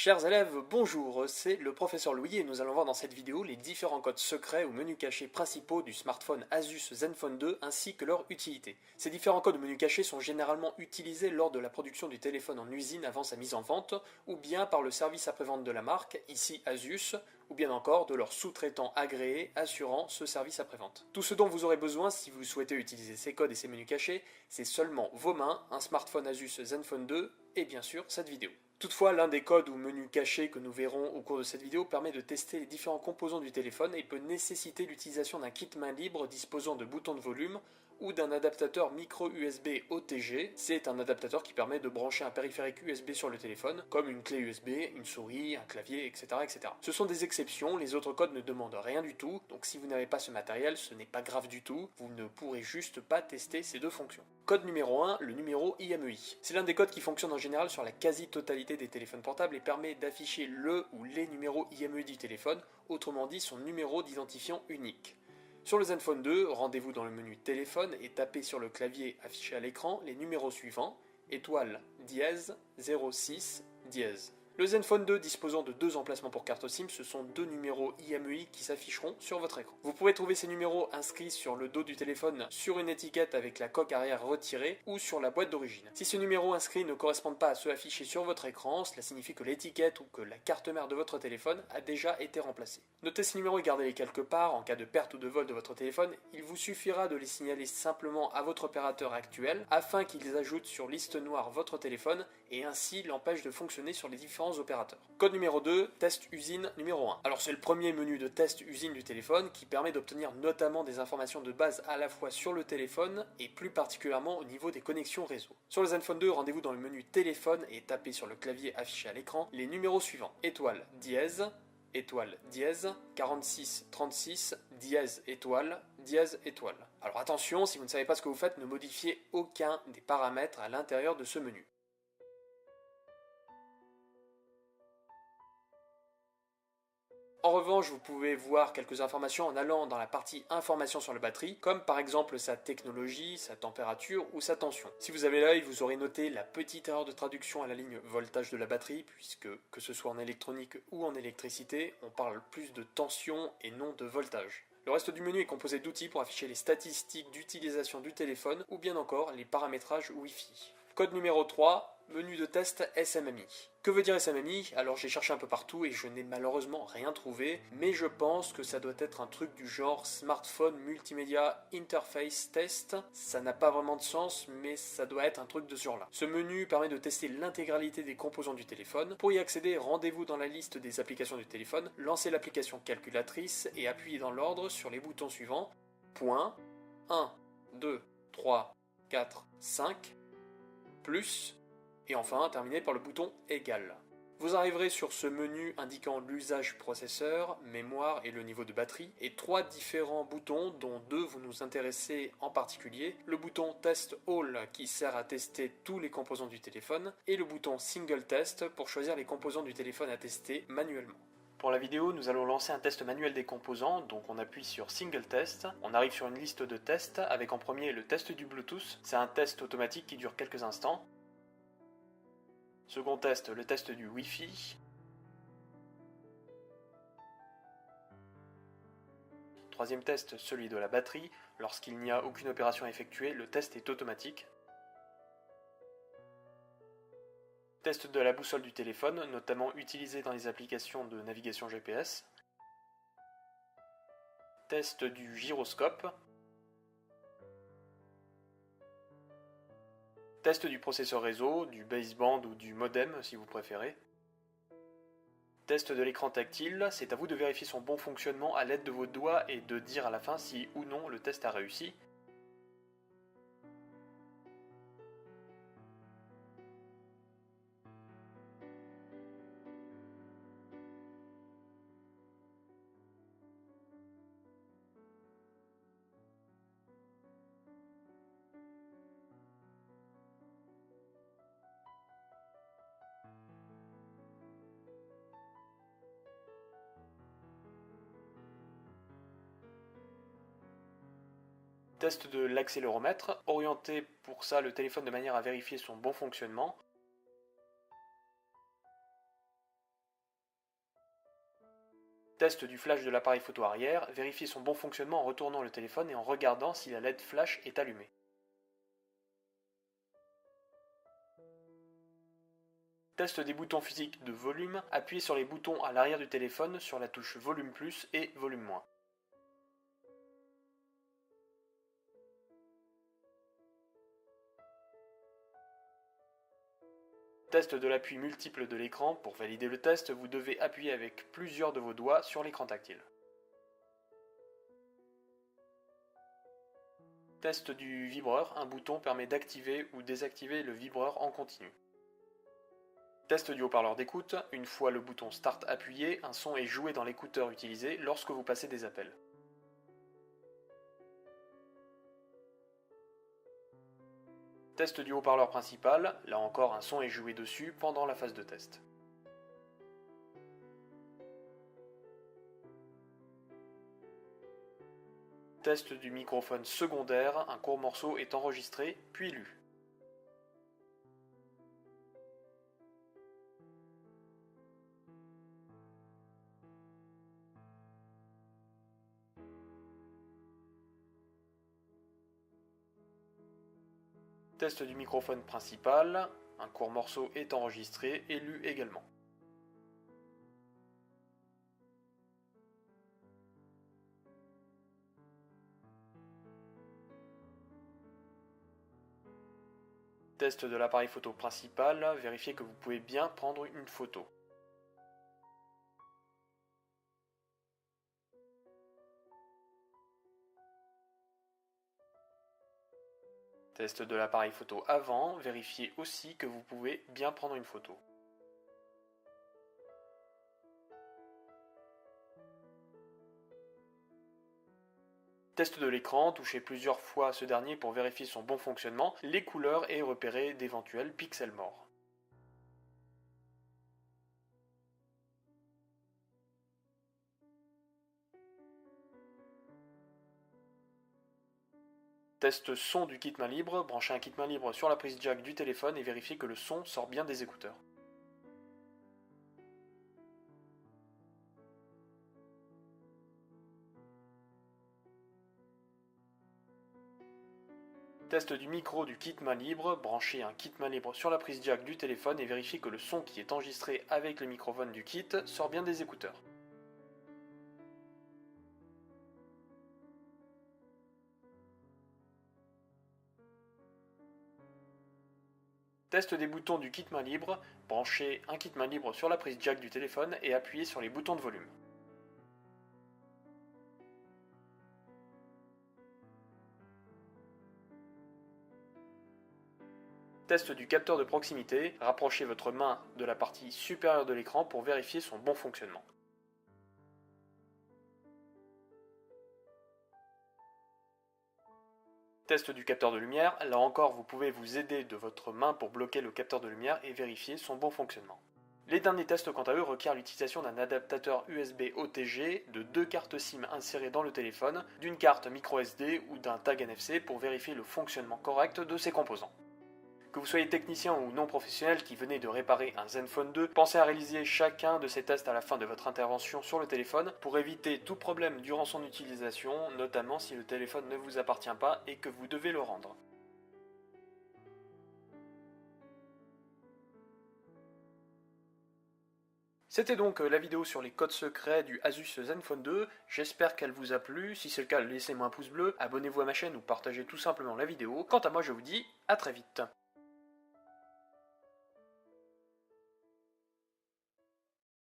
Chers élèves, bonjour, c'est le professeur Louis et nous allons voir dans cette vidéo les différents codes secrets ou menus cachés principaux du smartphone Asus Zenfone 2 ainsi que leur utilité. Ces différents codes ou menus cachés sont généralement utilisés lors de la production du téléphone en usine avant sa mise en vente ou bien par le service après-vente de la marque, ici Asus, ou bien encore de leur sous-traitant agréé assurant ce service après-vente. Tout ce dont vous aurez besoin si vous souhaitez utiliser ces codes et ces menus cachés, c'est seulement vos mains, un smartphone Asus Zenfone 2 et bien sûr cette vidéo. Toutefois, l'un des codes ou menus cachés que nous verrons au cours de cette vidéo permet de tester les différents composants du téléphone et peut nécessiter l'utilisation d'un kit main libre disposant de boutons de volume ou d'un adaptateur micro USB OTG. C'est un adaptateur qui permet de brancher un périphérique USB sur le téléphone, comme une clé USB, une souris, un clavier, etc., etc. Ce sont des exceptions, les autres codes ne demandent rien du tout, donc si vous n'avez pas ce matériel, ce n'est pas grave du tout, vous ne pourrez juste pas tester ces deux fonctions. Code numéro 1, le numéro IMEI. C'est l'un des codes qui fonctionne en général sur la quasi-totalité des téléphones portables et permet d'afficher le ou les numéros IMEI du téléphone, autrement dit son numéro d'identifiant unique. Sur le Zenfone 2, rendez-vous dans le menu téléphone et tapez sur le clavier affiché à l'écran les numéros suivants, étoile, dièse, 06, dièse. Le Zenfone 2 disposant de deux emplacements pour carte SIM, ce sont deux numéros IMEI qui s'afficheront sur votre écran. Vous pouvez trouver ces numéros inscrits sur le dos du téléphone sur une étiquette avec la coque arrière retirée ou sur la boîte d'origine. Si ce numéro inscrit ne correspond pas à ceux affichés sur votre écran, cela signifie que l'étiquette ou que la carte mère de votre téléphone a déjà été remplacée. Notez ces numéros et gardez-les quelque part. En cas de perte ou de vol de votre téléphone, il vous suffira de les signaler simplement à votre opérateur actuel afin qu'il ajoute sur liste noire votre téléphone et ainsi l'empêche de fonctionner sur les différents opérateurs. Code numéro 2, test usine numéro 1. Alors c'est le premier menu de test usine du téléphone qui permet d'obtenir notamment des informations de base à la fois sur le téléphone et plus particulièrement au niveau des connexions réseau. Sur le Zenfone 2, rendez-vous dans le menu téléphone et tapez sur le clavier affiché à l'écran les numéros suivants. Étoile, dièse, 46 36 dièse étoile, dièse étoile. Alors attention, si vous ne savez pas ce que vous faites, ne modifiez aucun des paramètres à l'intérieur de ce menu. En revanche, vous pouvez voir quelques informations en allant dans la partie informations sur la batterie, comme par exemple sa technologie, sa température ou sa tension. Si vous avez l'œil, vous aurez noté la petite erreur de traduction à la ligne voltage de la batterie, puisque que ce soit en électronique ou en électricité, on parle plus de tension et non de voltage. Le reste du menu est composé d'outils pour afficher les statistiques d'utilisation du téléphone ou bien encore les paramétrages Wi-Fi. Code numéro 3, menu de test SMMI. Que veut dire SMMI? Alors j'ai cherché un peu partout et je n'ai malheureusement rien trouvé, mais je pense que ça doit être un truc du genre Smartphone Multimedia Interface Test. Ça n'a pas vraiment de sens, mais ça doit être un truc de ce genre-là. Ce menu permet de tester l'intégralité des composants du téléphone. Pour y accéder, rendez-vous dans la liste des applications du téléphone, lancez l'application calculatrice et appuyez dans l'ordre sur les boutons suivants. Point 1, 2, 3, 4, 5, plus, et enfin terminé par le bouton égal. Vous arriverez sur ce menu indiquant l'usage processeur, mémoire et le niveau de batterie, et trois différents boutons dont deux vous nous intéressez en particulier, le bouton Test All qui sert à tester tous les composants du téléphone, et le bouton Single Test pour choisir les composants du téléphone à tester manuellement. Pour la vidéo, nous allons lancer un test manuel des composants, donc on appuie sur Single Test, on arrive sur une liste de tests avec en premier le test du Bluetooth, c'est un test automatique qui dure quelques instants. Second test, le test du Wi-Fi. Troisième test, celui de la batterie. Lorsqu'il n'y a aucune opération effectuée, le test est automatique. Test de la boussole du téléphone, notamment utilisé dans les applications de navigation GPS. Test du gyroscope. Test du processeur réseau, du baseband ou du modem si vous préférez. Test de l'écran tactile, c'est à vous de vérifier son bon fonctionnement à l'aide de vos doigts et de dire à la fin si ou non le test a réussi. Test de l'accéléromètre, orientez pour ça le téléphone de manière à vérifier son bon fonctionnement. Test du flash de l'appareil photo arrière, vérifiez son bon fonctionnement en retournant le téléphone et en regardant si la LED flash est allumée. Test des boutons physiques de volume, appuyez sur les boutons à l'arrière du téléphone sur la touche volume plus et volume moins. Test de l'appui multiple de l'écran, pour valider le test, vous devez appuyer avec plusieurs de vos doigts sur l'écran tactile. Test du vibreur, un bouton permet d'activer ou désactiver le vibreur en continu. Test du haut-parleur d'écoute, une fois le bouton Start appuyé, un son est joué dans l'écouteur utilisé lorsque vous passez des appels. Test du haut-parleur principal, là encore un son est joué dessus pendant la phase de test. Test du microphone secondaire, un court morceau est enregistré puis lu. Test du microphone principal, un court morceau est enregistré et lu également. Test de l'appareil photo principal, vérifiez que vous pouvez bien prendre une photo. Test de l'appareil photo avant, vérifiez aussi que vous pouvez bien prendre une photo. Test de l'écran, touchez plusieurs fois ce dernier pour vérifier son bon fonctionnement, les couleurs et repérer d'éventuels pixels morts. Test son du kit main libre, branchez un kit main libre sur la prise jack du téléphone et vérifiez que le son sort bien des écouteurs. Test du micro du kit main libre, branchez un kit main libre sur la prise jack du téléphone et vérifiez que le son qui est enregistré avec le microphone du kit sort bien des écouteurs. Test des boutons du kit main libre, branchez un kit main libre sur la prise jack du téléphone et appuyez sur les boutons de volume. Test du capteur de proximité, rapprochez votre main de la partie supérieure de l'écran pour vérifier son bon fonctionnement. Test du capteur de lumière, là encore vous pouvez vous aider de votre main pour bloquer le capteur de lumière et vérifier son bon fonctionnement. Les derniers tests quant à eux requièrent l'utilisation d'un adaptateur USB OTG, de 2 cartes SIM insérées dans le téléphone, d'une carte microSD ou d'un tag NFC pour vérifier le fonctionnement correct de ses composants. Que vous soyez technicien ou non professionnel qui venez de réparer un Zenfone 2, pensez à réaliser chacun de ces tests à la fin de votre intervention sur le téléphone pour éviter tout problème durant son utilisation, notamment si le téléphone ne vous appartient pas et que vous devez le rendre. C'était donc la vidéo sur les codes secrets du Asus Zenfone 2, j'espère qu'elle vous a plu, si c'est le cas laissez-moi un pouce bleu, abonnez-vous à ma chaîne ou partagez tout simplement la vidéo, quant à moi je vous dis à très vite.